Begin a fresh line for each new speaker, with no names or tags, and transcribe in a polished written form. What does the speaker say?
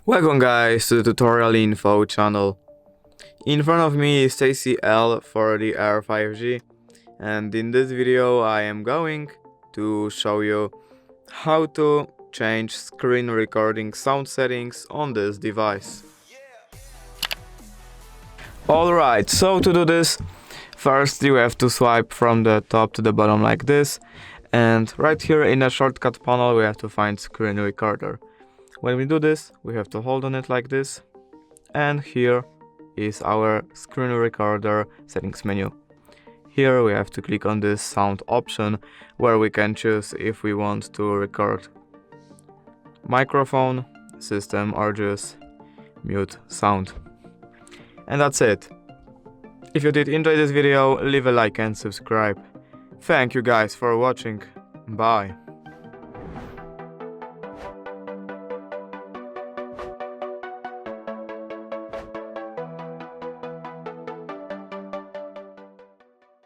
Welcome guys to the tutorial info channel. In front of me is TCL 40R 5G, and in this video I am going to show you how to change screen recording sound settings on this device. Alright, so to do this, first you have to swipe from the top to the bottom like this, and right here in the shortcut panel we have to find screen recorder. When we do this, we have to hold on it like this, and here is our screen recorder settings menu. Here we have to click on this sound option, where we can choose if we want to record microphone, system, or just mute sound. And that's it. If you did enjoy this video, leave a like and subscribe. Thank you guys for watching. Bye.